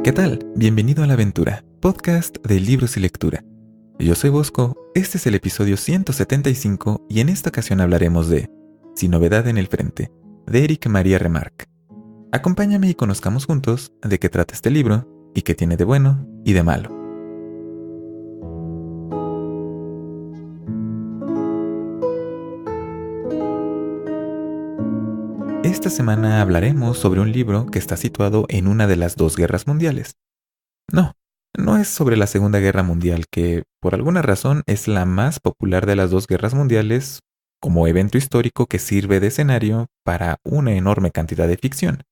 ¿Qué tal? Bienvenido a La Aventura, podcast de libros y lectura. Yo soy Bosco, este es el episodio 175 y en esta ocasión hablaremos de Sin novedad en el frente, de Éric Maria Remarque. Acompáñame y conozcamos juntos de qué trata este libro y qué tiene de bueno y de malo. Esta semana hablaremos sobre un libro que está situado en una de las dos guerras mundiales. No es sobre la Segunda Guerra Mundial, que por alguna razón es la más popular de las dos guerras mundiales como evento histórico que sirve de escenario para una enorme cantidad de ficción.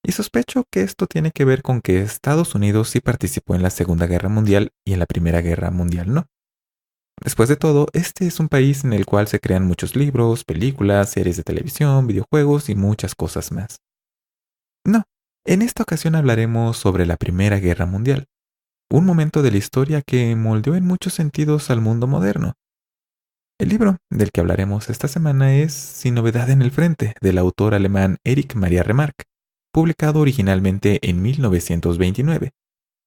Y sospecho que esto tiene que ver con que Estados Unidos sí participó en la Segunda Guerra Mundial y en la Primera Guerra Mundial no. Después de todo, este es un país en el cual se crean muchos libros, películas, series de televisión, videojuegos y muchas cosas más. No, en esta ocasión hablaremos sobre la Primera Guerra Mundial, un momento de la historia que moldeó en muchos sentidos al mundo moderno. El libro del que hablaremos esta semana es Sin novedad en el frente, del autor alemán Éric Maria Remarque, publicado originalmente en 1929.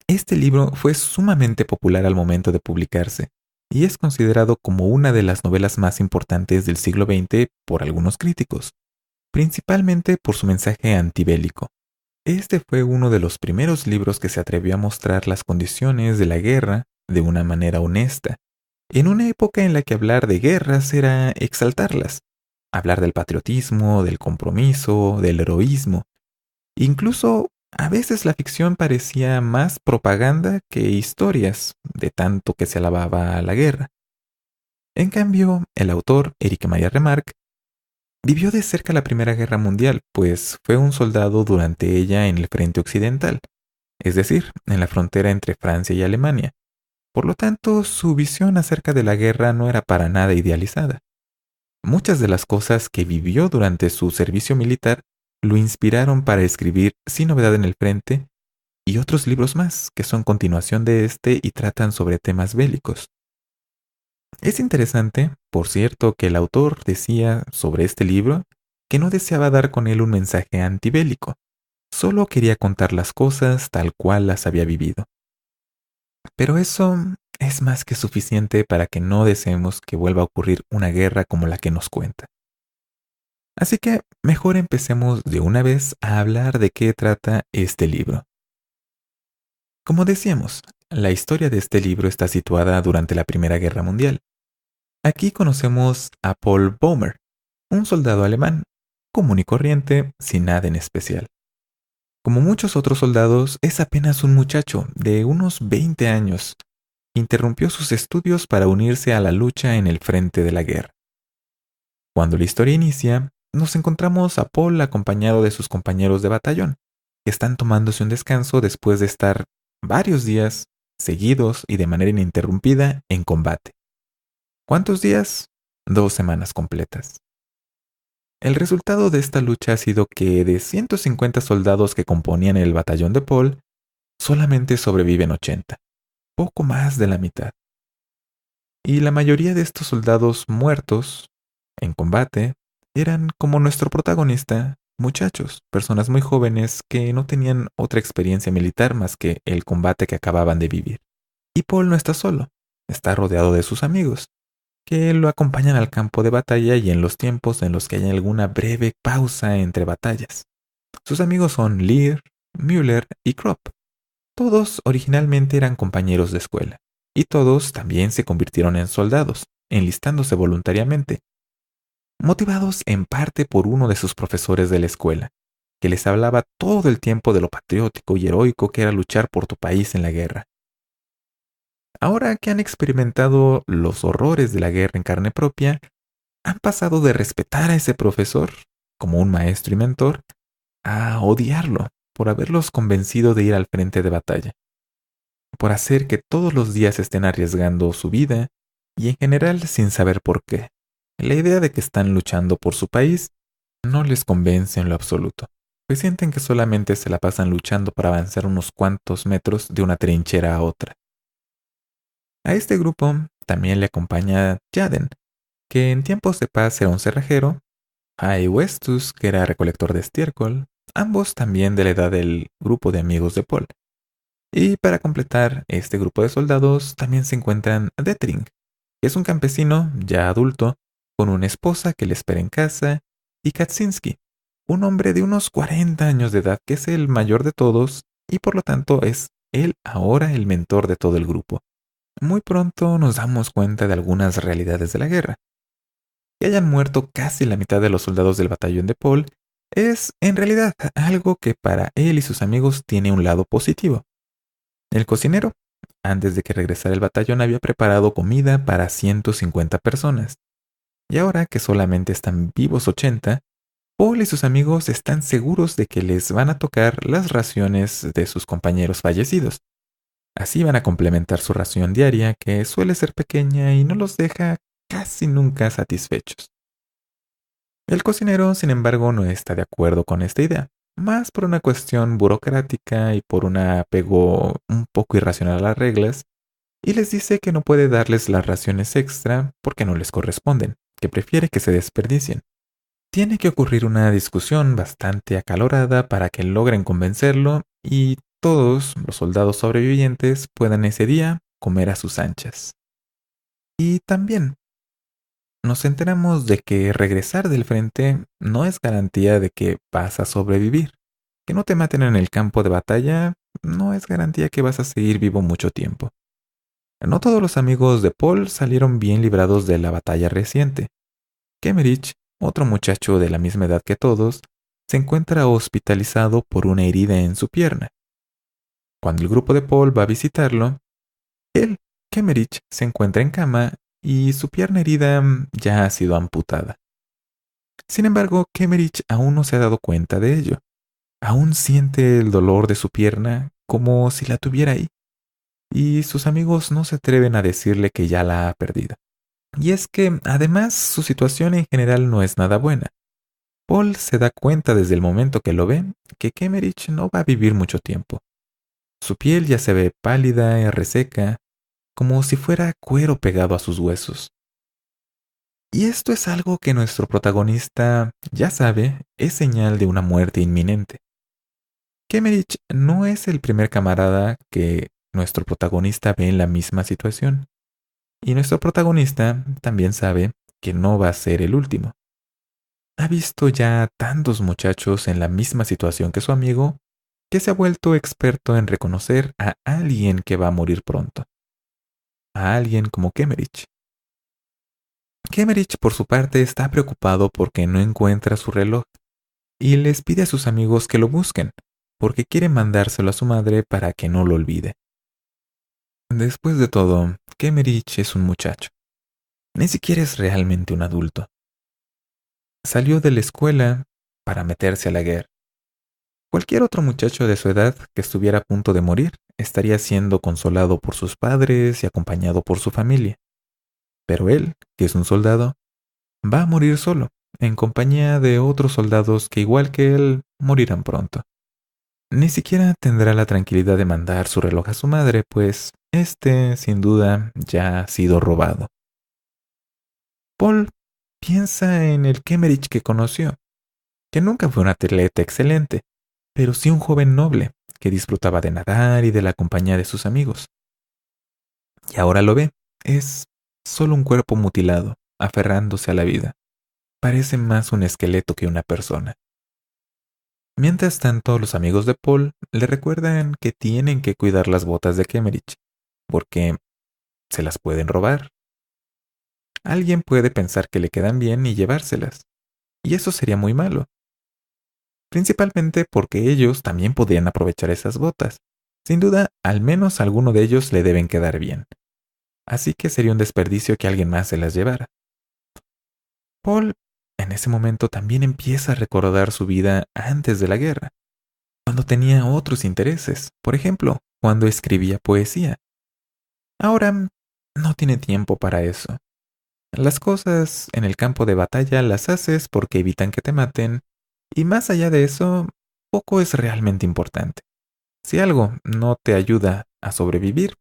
Este libro fue sumamente popular al momento de publicarse y es considerado como una de las novelas más importantes del siglo XX por algunos críticos, principalmente por su mensaje antibélico. Este fue uno de los primeros libros que se atrevió a mostrar las condiciones de la guerra de una manera honesta, en una época en la que hablar de guerras era exaltarlas, hablar del patriotismo, del compromiso, del heroísmo. Incluso a veces la ficción parecía más propaganda que historias, de tanto que se alababa a la guerra. En cambio, el autor, Éric Maria Remarque, vivió de cerca la Primera Guerra Mundial, pues fue un soldado durante ella en el frente occidental, es decir, en la frontera entre Francia y Alemania. Por lo tanto, su visión acerca de la guerra no era para nada idealizada. Muchas de las cosas que vivió durante su servicio militar lo inspiraron para escribir Sin novedad en el frente y otros libros más que son continuación de este y tratan sobre temas bélicos. Es interesante, por cierto, que el autor decía sobre este libro que no deseaba dar con él un mensaje antibélico, solo quería contar las cosas tal cual las había vivido. Pero eso es más que suficiente para que no deseemos que vuelva a ocurrir una guerra como la que nos cuenta. Así que mejor empecemos de una vez a hablar de qué trata este libro. Como decíamos, la historia de este libro está situada durante la Primera Guerra Mundial. Aquí conocemos a Paul Bäumer, un soldado alemán, común y corriente, sin nada en especial. Como muchos otros soldados, es apenas un muchacho de unos 20 años. Interrumpió sus estudios para unirse a la lucha en el frente de la guerra. Cuando la historia inicia, nos encontramos a Paul acompañado de sus compañeros de batallón, que están tomándose un descanso después de estar varios días seguidos y de manera ininterrumpida en combate. ¿Cuántos días? 2 semanas completas. El resultado de esta lucha ha sido que de 150 soldados que componían el batallón de Paul, solamente sobreviven 80, poco más de la mitad. Y la mayoría de estos soldados muertos en combate eran, como nuestro protagonista, muchachos, personas muy jóvenes que no tenían otra experiencia militar más que el combate que acababan de vivir. Y Paul no está solo, está rodeado de sus amigos, que lo acompañan al campo de batalla y en los tiempos en los que hay alguna breve pausa entre batallas. Sus amigos son Lear, Müller y Krupp. Todos originalmente eran compañeros de escuela, y todos también se convirtieron en soldados, enlistándose voluntariamente, motivados en parte por uno de sus profesores de la escuela, que les hablaba todo el tiempo de lo patriótico y heroico que era luchar por tu país en la guerra. Ahora que han experimentado los horrores de la guerra en carne propia, han pasado de respetar a ese profesor, como un maestro y mentor, a odiarlo por haberlos convencido de ir al frente de batalla, por hacer que todos los días estén arriesgando su vida y en general sin saber por qué. La idea de que están luchando por su país no les convence en lo absoluto, pues sienten que solamente se la pasan luchando para avanzar unos cuantos metros de una trinchera a otra. A este grupo también le acompaña Jaden, que en tiempos de paz era un cerrajero, a Westus, que era recolector de estiércol, ambos también de la edad del grupo de amigos de Paul, Y para completar este grupo de soldados también se encuentran Detring, que es un campesino ya adulto, con una esposa que le espera en casa, y Kaczynski, un hombre de unos 40 años de edad que es el mayor de todos y por lo tanto es él ahora el mentor de todo el grupo. Muy pronto nos damos cuenta de algunas realidades de la guerra. Que hayan muerto casi la mitad de los soldados del batallón de Paul es, en realidad, algo que para él y sus amigos tiene un lado positivo. El cocinero, antes de que regresara el batallón, había preparado comida para 150 personas. Y ahora que solamente están vivos 80, Paul y sus amigos están seguros de que les van a tocar las raciones de sus compañeros fallecidos. Así van a complementar su ración diaria, que suele ser pequeña y no los deja casi nunca satisfechos. El cocinero, sin embargo, no está de acuerdo con esta idea, más por una cuestión burocrática y por un apego un poco irracional a las reglas, y les dice que no puede darles las raciones extra porque no les corresponden, que prefiere que se desperdicien. Tiene que ocurrir una discusión bastante acalorada para que logren convencerlo y todos los soldados sobrevivientes puedan ese día comer a sus anchas. Y también nos enteramos de que regresar del frente no es garantía de que vas a sobrevivir. Que no te maten en el campo de batalla no es garantía que vas a seguir vivo mucho tiempo. No todos los amigos de Paul salieron bien librados de la batalla reciente. Kemerich, otro muchacho de la misma edad que todos, se encuentra hospitalizado por una herida en su pierna. Cuando el grupo de Paul va a visitarlo, él, Kemerich, se encuentra en cama y su pierna herida ya ha sido amputada. Sin embargo, Kemerich aún no se ha dado cuenta de ello. Aún siente el dolor de su pierna como si la tuviera ahí, y sus amigos no se atreven a decirle que ya la ha perdido. Y es que, además, su situación en general no es nada buena. Paul se da cuenta desde el momento que lo ve que Kemerich no va a vivir mucho tiempo. Su piel ya se ve pálida y reseca, como si fuera cuero pegado a sus huesos. Y esto es algo que nuestro protagonista ya sabe es señal de una muerte inminente. Kemerich no es el primer camarada que nuestro protagonista ve en la misma situación. Y nuestro protagonista también sabe que no va a ser el último. Ha visto ya tantos muchachos en la misma situación que su amigo que se ha vuelto experto en reconocer a alguien que va a morir pronto. A alguien como Kemerich. Kemerich, por su parte, está preocupado porque no encuentra su reloj y les pide a sus amigos que lo busquen, porque quiere mandárselo a su madre para que no lo olvide. Después de todo, Kemerich es un muchacho. Ni siquiera es realmente un adulto. Salió de la escuela para meterse a la guerra. Cualquier otro muchacho de su edad que estuviera a punto de morir estaría siendo consolado por sus padres y acompañado por su familia. Pero él, que es un soldado, va a morir solo, en compañía de otros soldados que igual que él morirán pronto. Ni siquiera tendrá la tranquilidad de mandar su reloj a su madre, pues este, sin duda, ya ha sido robado. Paul piensa en el Kemerich que conoció, que nunca fue un atleta excelente, pero sí un joven noble que disfrutaba de nadar y de la compañía de sus amigos. Y ahora lo ve, es solo un cuerpo mutilado, aferrándose a la vida. Parece más un esqueleto que una persona. Mientras tanto, los amigos de Paul le recuerdan que tienen que cuidar las botas de Kemerich, porque se las pueden robar. Alguien puede pensar que le quedan bien y llevárselas, y eso sería muy malo. Principalmente porque ellos también podrían aprovechar esas botas. Sin duda, al menos a alguno de ellos le deben quedar bien. Así que sería un desperdicio que alguien más se las llevara. Paul, en ese momento, también empieza a recordar su vida antes de la guerra, cuando tenía otros intereses, por ejemplo, cuando escribía poesía. Ahora no tiene tiempo para eso. Las cosas en el campo de batalla las haces porque evitan que te maten, y más allá de eso, poco es realmente importante. Si algo no te ayuda a sobrevivir,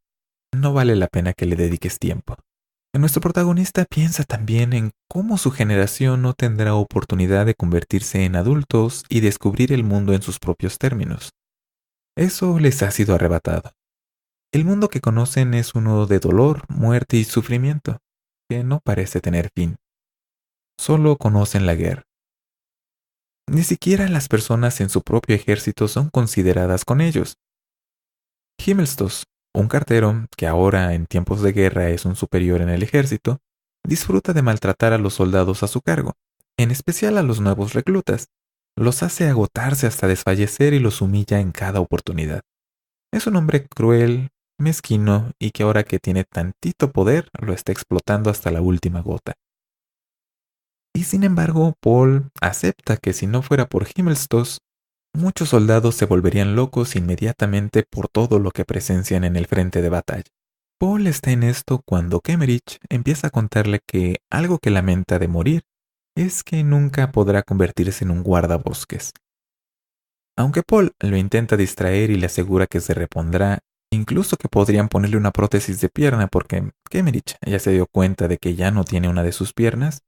no vale la pena que le dediques tiempo. Nuestro protagonista piensa también en cómo su generación no tendrá oportunidad de convertirse en adultos y descubrir el mundo en sus propios términos. Eso les ha sido arrebatado. El mundo que conocen es uno de dolor, muerte y sufrimiento, que no parece tener fin. Solo conocen la guerra. Ni siquiera las personas en su propio ejército son consideradas con ellos. Himmelstos, un cartero, que ahora en tiempos de guerra es un superior en el ejército, disfruta de maltratar a los soldados a su cargo, en especial a los nuevos reclutas. Los hace agotarse hasta desfallecer y los humilla en cada oportunidad. Es un hombre cruel, mezquino y que ahora que tiene tantito poder lo está explotando hasta la última gota. Y sin embargo, Paul acepta que si no fuera por Himmelstos, muchos soldados se volverían locos inmediatamente por todo lo que presencian en el frente de batalla. Paul está en esto cuando Kemerich empieza a contarle que algo que lamenta de morir es que nunca podrá convertirse en un guardabosques. Aunque Paul lo intenta distraer y le asegura que se repondrá, incluso que podrían ponerle una prótesis de pierna porque Kemerich ya se dio cuenta de que ya no tiene una de sus piernas,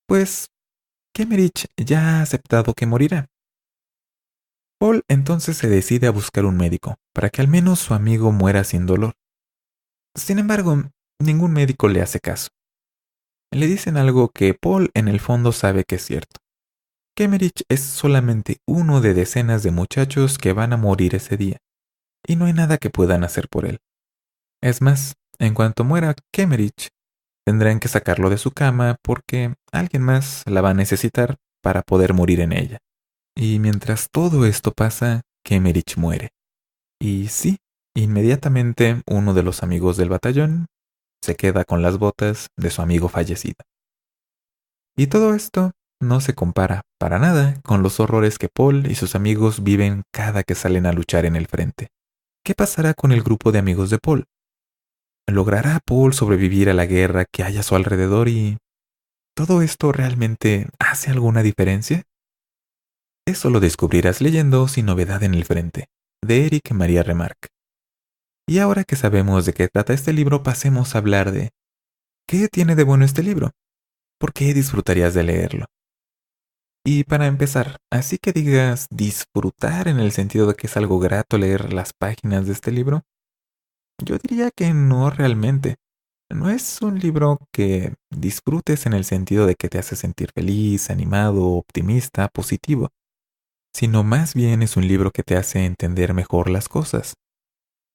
pues Kemerich ya ha aceptado que morirá. Paul entonces se decide a buscar un médico para que al menos su amigo muera sin dolor. Sin embargo, ningún médico le hace caso. Le dicen algo que Paul en el fondo sabe que es cierto. Kemerich es solamente uno de decenas de muchachos que van a morir ese día, y no hay nada que puedan hacer por él. Es más, en cuanto muera Kemerich, tendrán que sacarlo de su cama porque alguien más la va a necesitar para poder morir en ella. Y mientras todo esto pasa, Kemerich muere. Y sí, inmediatamente uno de los amigos del batallón se queda con las botas de su amigo fallecido. Y todo esto no se compara para nada con los horrores que Paul y sus amigos viven cada que salen a luchar en el frente. ¿Qué pasará con el grupo de amigos de Paul? ¿Logrará Paul sobrevivir a la guerra que hay a su alrededor y todo esto realmente hace alguna diferencia? Eso lo descubrirás leyendo Sin novedad en el frente, de Eric Maria Remarque. Y ahora que sabemos de qué trata este libro, pasemos a hablar de ¿qué tiene de bueno este libro? ¿Por qué disfrutarías de leerlo? Y para empezar, así que digas disfrutar en el sentido de que es algo grato leer las páginas de este libro, yo diría que no realmente. No es un libro que disfrutes en el sentido de que te hace sentir feliz, animado, optimista, positivo, sino más bien es un libro que te hace entender mejor las cosas,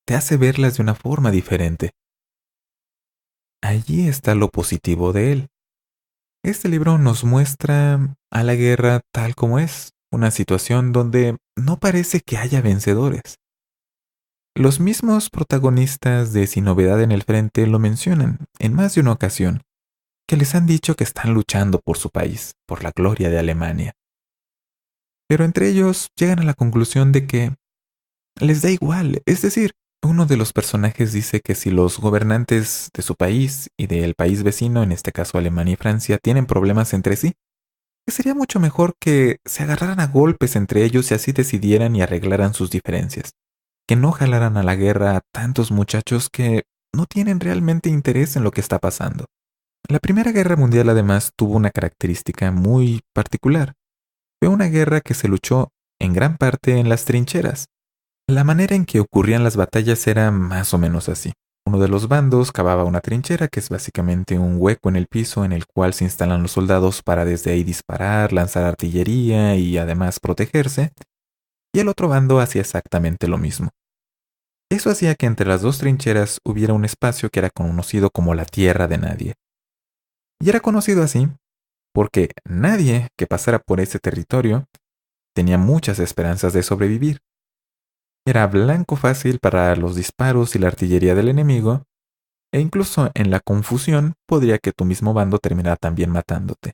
te hace verlas de una forma diferente. Allí está lo positivo de él. Este libro nos muestra a la guerra tal como es, una situación donde no parece que haya vencedores. Los mismos protagonistas de Sin novedad en el frente lo mencionan en más de una ocasión, que les han dicho que están luchando por su país, por la gloria de Alemania. Pero entre ellos llegan a la conclusión de que les da igual, es decir, uno de los personajes dice que si los gobernantes de su país y del país vecino, en este caso Alemania y Francia, tienen problemas entre sí, que sería mucho mejor que se agarraran a golpes entre ellos y así decidieran y arreglaran sus diferencias, que no jalaran a la guerra a tantos muchachos que no tienen realmente interés en lo que está pasando. La Primera Guerra Mundial además tuvo una característica muy particular. Fue una guerra que se luchó en gran parte en las trincheras. La manera en que ocurrían las batallas era más o menos así. Uno de los bandos cavaba una trinchera, que es básicamente un hueco en el piso en el cual se instalan los soldados para desde ahí disparar, lanzar artillería y además protegerse, y el otro bando hacía exactamente lo mismo. Eso hacía que entre las dos trincheras hubiera un espacio que era conocido como la tierra de nadie. Y era conocido así porque nadie que pasara por ese territorio tenía muchas esperanzas de sobrevivir. Era blanco fácil para los disparos y la artillería del enemigo, e incluso en la confusión podría que tu mismo bando terminara también matándote.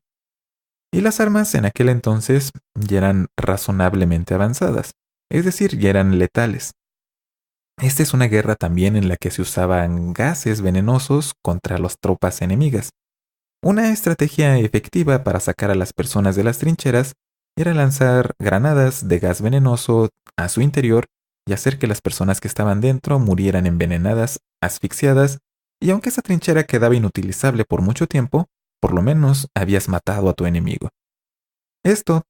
Y las armas en aquel entonces ya eran razonablemente avanzadas, es decir, ya eran letales. Esta es una guerra también en la que se usaban gases venenosos contra las tropas enemigas. Una estrategia efectiva para sacar a las personas de las trincheras era lanzar granadas de gas venenoso a su interior y hacer que las personas que estaban dentro murieran envenenadas, asfixiadas, y aunque esa trinchera quedaba inutilizable por mucho tiempo, por lo menos habías matado a tu enemigo. Esto,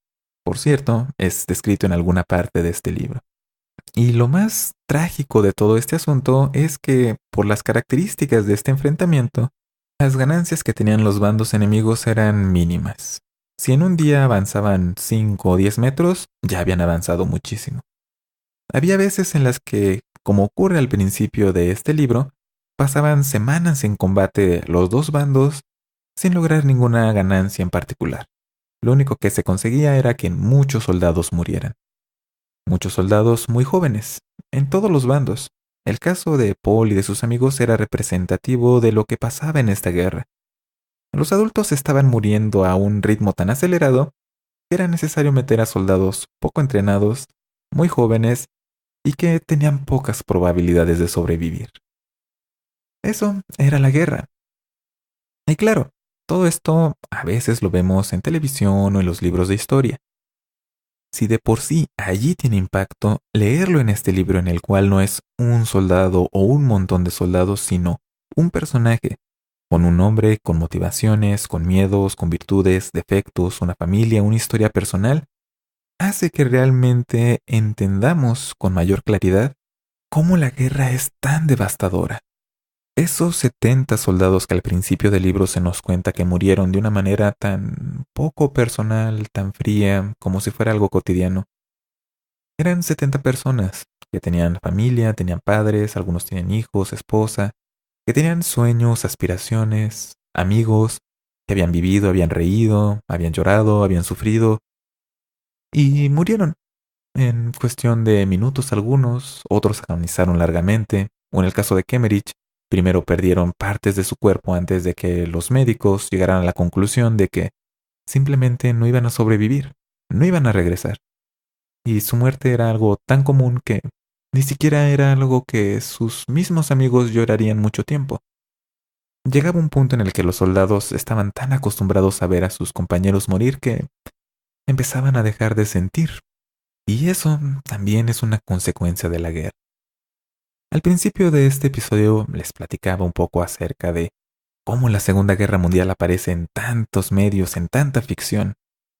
por cierto, es descrito en alguna parte de este libro. Y lo más trágico de todo este asunto es que, por las características de este enfrentamiento, las ganancias que tenían los bandos enemigos eran mínimas. Si en un día avanzaban 5 o 10 metros, ya habían avanzado muchísimo. Había veces en las que, como ocurre al principio de este libro, pasaban semanas en combate los dos bandos sin lograr ninguna ganancia en particular. Lo único que se conseguía era que muchos soldados murieran. Muchos soldados muy jóvenes, en todos los bandos. El caso de Paul y de sus amigos era representativo de lo que pasaba en esta guerra. Los adultos estaban muriendo a un ritmo tan acelerado que era necesario meter a soldados poco entrenados, muy jóvenes y que tenían pocas probabilidades de sobrevivir. Eso era la guerra. Y claro, todo esto a veces lo vemos en televisión o en los libros de historia. Si de por sí allí tiene impacto, leerlo en este libro en el cual no es un soldado o un montón de soldados, sino un personaje con un nombre, con motivaciones, con miedos, con virtudes, defectos, una familia, una historia personal, hace que realmente entendamos con mayor claridad cómo la guerra es tan devastadora. Esos 70 soldados que al principio del libro se nos cuenta que murieron de una manera tan poco personal, tan fría, como si fuera algo cotidiano, eran 70 personas que tenían familia, tenían padres, algunos tenían hijos, esposa, que tenían sueños, aspiraciones, amigos, que habían vivido, habían reído, habían llorado, habían sufrido, y murieron. En cuestión de minutos algunos, otros agonizaron largamente, o en el caso de Kemerich, primero perdieron partes de su cuerpo antes de que los médicos llegaran a la conclusión de que simplemente no iban a sobrevivir, no iban a regresar. Y su muerte era algo tan común que ni siquiera era algo que sus mismos amigos llorarían mucho tiempo. Llegaba un punto en el que los soldados estaban tan acostumbrados a ver a sus compañeros morir que empezaban a dejar de sentir. Y eso también es una consecuencia de la guerra. Al principio de este episodio les platicaba un poco acerca de cómo la Segunda Guerra Mundial aparece en tantos medios, en tanta ficción.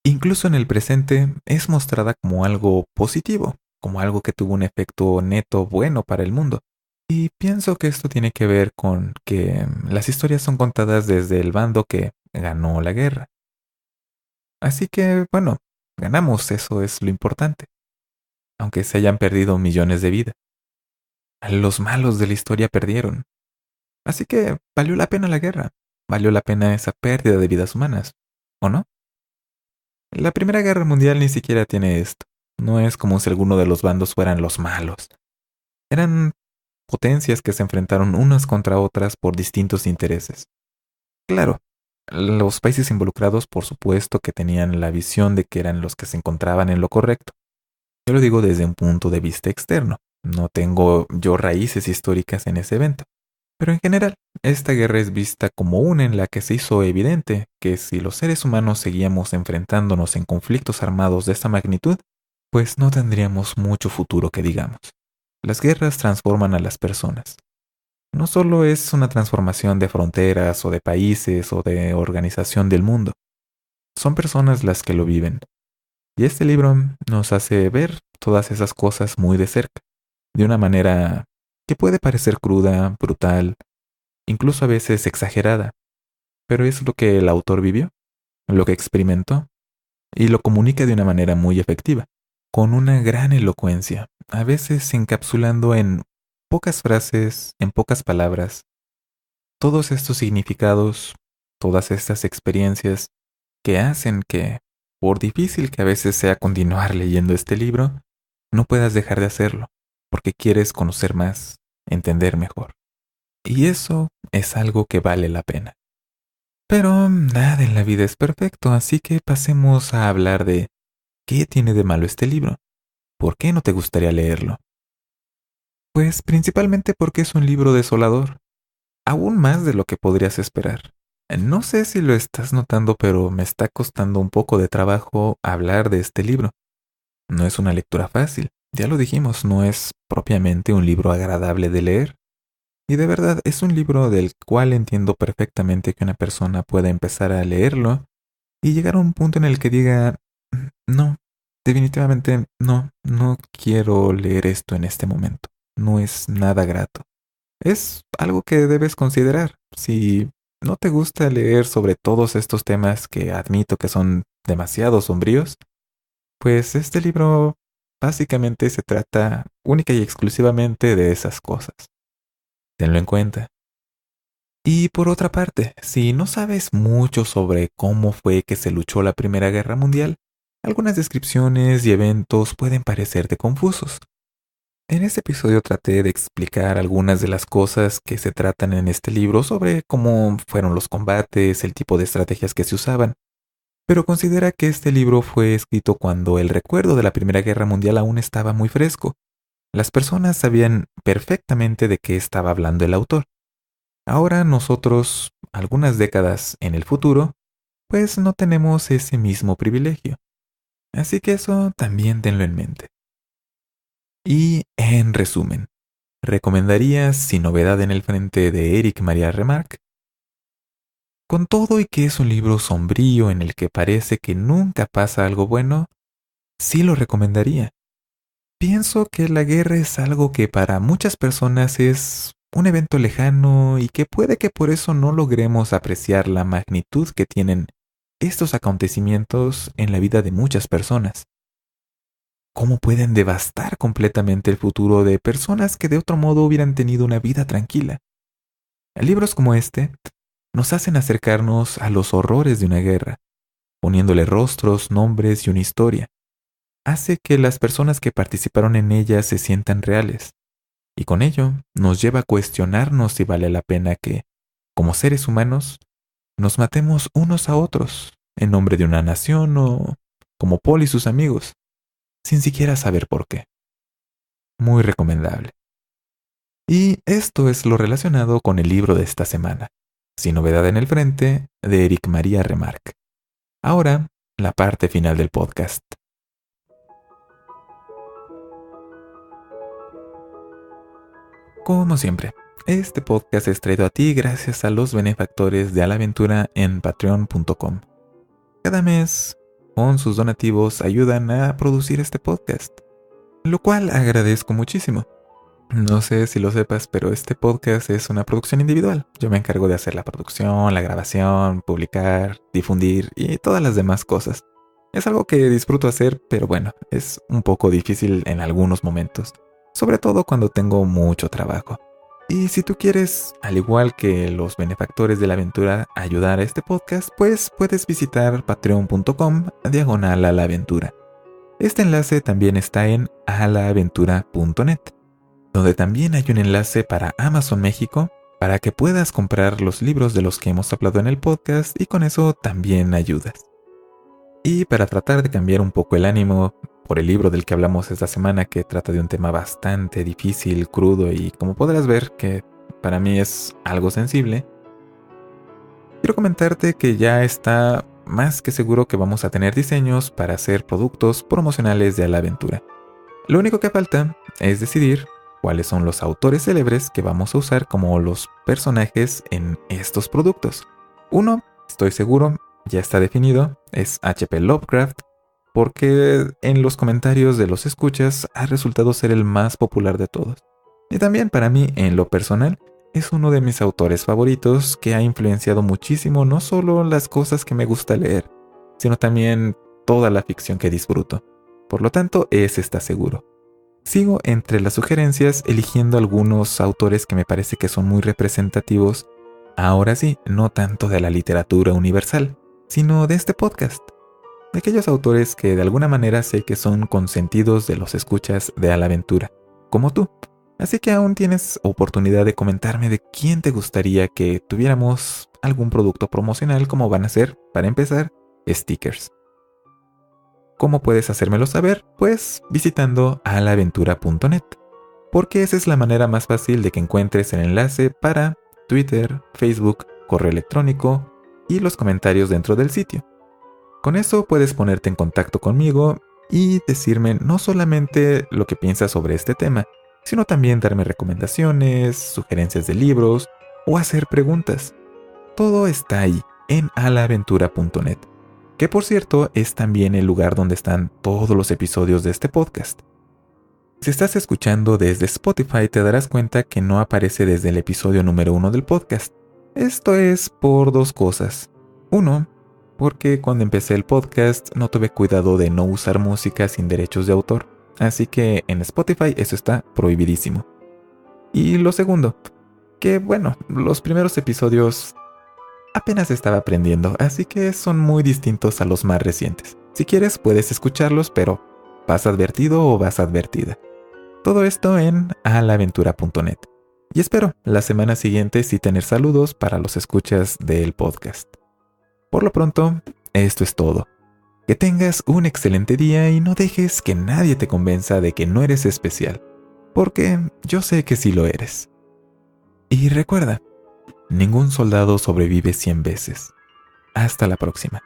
Incluso en el presente es mostrada como algo positivo, como algo que tuvo un efecto neto bueno para el mundo. Y pienso que esto tiene que ver con que las historias son contadas desde el bando que ganó la guerra. Así que, bueno, ganamos, eso es lo importante, aunque se hayan perdido millones de vidas. Los malos de la historia perdieron. Así que valió la pena la guerra, valió la pena esa pérdida de vidas humanas, ¿o no? La Primera Guerra Mundial ni siquiera tiene esto. No es como si alguno de los bandos fueran los malos. Eran potencias que se enfrentaron unas contra otras por distintos intereses. Claro, los países involucrados por supuesto que tenían la visión de que eran los que se encontraban en lo correcto. Yo lo digo desde un punto de vista externo. No tengo yo raíces históricas en ese evento. Pero en general, esta guerra es vista como una en la que se hizo evidente que si los seres humanos seguíamos enfrentándonos en conflictos armados de esta magnitud, pues no tendríamos mucho futuro que digamos. Las guerras transforman a las personas. No solo es una transformación de fronteras o de países o de organización del mundo, son personas las que lo viven. Y este libro nos hace ver todas esas cosas muy de cerca, de una manera que puede parecer cruda, brutal, incluso a veces exagerada, pero es lo que el autor vivió, lo que experimentó, y lo comunica de una manera muy efectiva, con una gran elocuencia, a veces encapsulando en pocas frases, en pocas palabras, todos estos significados, todas estas experiencias que hacen que, por difícil que a veces sea continuar leyendo este libro, no puedas dejar de hacerlo, porque quieres conocer más, entender mejor. Y eso es algo que vale la pena. Pero nada en la vida es perfecto, así que pasemos a hablar de ¿qué tiene de malo este libro? ¿Por qué no te gustaría leerlo? Pues principalmente porque es un libro desolador, aún más de lo que podrías esperar. No sé si lo estás notando, pero me está costando un poco de trabajo hablar de este libro. No es una lectura fácil, ya lo dijimos, no es propiamente un libro agradable de leer. Y de verdad es un libro del cual entiendo perfectamente que una persona pueda empezar a leerlo y llegar a un punto en el que diga, no, definitivamente no quiero leer esto en este momento. No es nada grato. Es algo que debes considerar. Si no te gusta leer sobre todos estos temas que admito que son demasiado sombríos, pues este libro básicamente se trata única y exclusivamente de esas cosas. Tenlo en cuenta. Y por otra parte, si no sabes mucho sobre cómo fue que se luchó la Primera Guerra Mundial, algunas descripciones y eventos pueden parecerte confusos. En este episodio traté de explicar algunas de las cosas que se tratan en este libro sobre cómo fueron los combates, el tipo de estrategias que se usaban, pero considera que este libro fue escrito cuando el recuerdo de la Primera Guerra Mundial aún estaba muy fresco. Las personas sabían perfectamente de qué estaba hablando el autor. Ahora nosotros, algunas décadas en el futuro, pues no tenemos ese mismo privilegio. Así que eso también tenlo en mente. Y en resumen, ¿recomendarías Sin novedad en el frente de Éric Maria Remarque? Con todo y que es un libro sombrío en el que parece que nunca pasa algo bueno, sí lo recomendaría. Pienso que la guerra es algo que para muchas personas es un evento lejano y que puede que por eso no logremos apreciar la magnitud que tienen estos acontecimientos en la vida de muchas personas. Cómo pueden devastar completamente el futuro de personas que de otro modo hubieran tenido una vida tranquila. Libros como este nos hacen acercarnos a los horrores de una guerra, poniéndole rostros, nombres y una historia. Hace que las personas que participaron en ella se sientan reales, y con ello nos lleva a cuestionarnos si vale la pena que, como seres humanos, nos matemos unos a otros en nombre de una nación o como Paul y sus amigos, sin siquiera saber por qué. Muy recomendable. Y esto es lo relacionado con el libro de esta semana, Sin novedad en el frente, de Éric Maria Remarque. Ahora, la parte final del podcast. Como siempre, este podcast es traído a ti gracias a los benefactores de A la Aventura en patreon.com. Cada mes, con sus donativos, ayudan a producir este podcast, lo cual agradezco muchísimo. No sé si lo sepas, pero este podcast es una producción individual. Yo me encargo de hacer la producción, la grabación, publicar, difundir y todas las demás cosas. Es algo que disfruto hacer, pero bueno, es un poco difícil en algunos momentos, sobre todo cuando tengo mucho trabajo. Y si tú quieres, al igual que los benefactores de la aventura, ayudar a este podcast, pues puedes visitar patreon.com/alaaventura. Este enlace también está en alaaventura.net, donde también hay un enlace para Amazon México para que puedas comprar los libros de los que hemos hablado en el podcast y con eso también ayudas. Y para tratar de cambiar un poco el ánimo por el libro del que hablamos esta semana, que trata de un tema bastante difícil, crudo y como podrás ver que para mí es algo sensible, quiero comentarte que ya está más que seguro que vamos a tener diseños para hacer productos promocionales de A la Aventura. Lo único que falta es decidir cuáles son los autores célebres que vamos a usar como los personajes en estos productos. Uno, estoy seguro, ya está definido, es H.P. Lovecraft, porque en los comentarios de los escuchas ha resultado ser el más popular de todos. Y también para mí, en lo personal, es uno de mis autores favoritos que ha influenciado muchísimo no solo las cosas que me gusta leer, sino también toda la ficción que disfruto. Por lo tanto, ese está seguro. Sigo entre las sugerencias eligiendo algunos autores que me parece que son muy representativos, ahora sí, no tanto de la literatura universal, sino de este podcast. De aquellos autores que de alguna manera sé que son consentidos de los escuchas de A la Aventura, como tú. Así que aún tienes oportunidad de comentarme de quién te gustaría que tuviéramos algún producto promocional, como van a ser, para empezar, stickers. ¿Cómo puedes hacérmelo saber? Pues visitando alaaventura.net, porque esa es la manera más fácil de que encuentres el enlace para Twitter, Facebook, correo electrónico y los comentarios dentro del sitio. Con eso puedes ponerte en contacto conmigo y decirme no solamente lo que piensas sobre este tema, sino también darme recomendaciones, sugerencias de libros o hacer preguntas. Todo está ahí en alaaventura.net. que por cierto es también el lugar donde están todos los episodios de este podcast. Si estás escuchando desde Spotify te darás cuenta que no aparece desde el episodio número 1 del podcast. Esto es por dos cosas. Uno, porque cuando empecé el podcast no tuve cuidado de no usar música sin derechos de autor, así que en Spotify eso está prohibidísimo. Y lo segundo, que bueno, los primeros episodios apenas estaba aprendiendo, así que son muy distintos a los más recientes. Si quieres puedes escucharlos, pero vas advertido o vas advertida. Todo esto en alaventura.net. Y espero la semana siguiente sí tener saludos para los escuchas del podcast. Por lo pronto, esto es todo. Que tengas un excelente día y no dejes que nadie te convenza de que no eres especial, porque yo sé que sí lo eres. Y recuerda, ningún soldado sobrevive 100 veces. Hasta la próxima.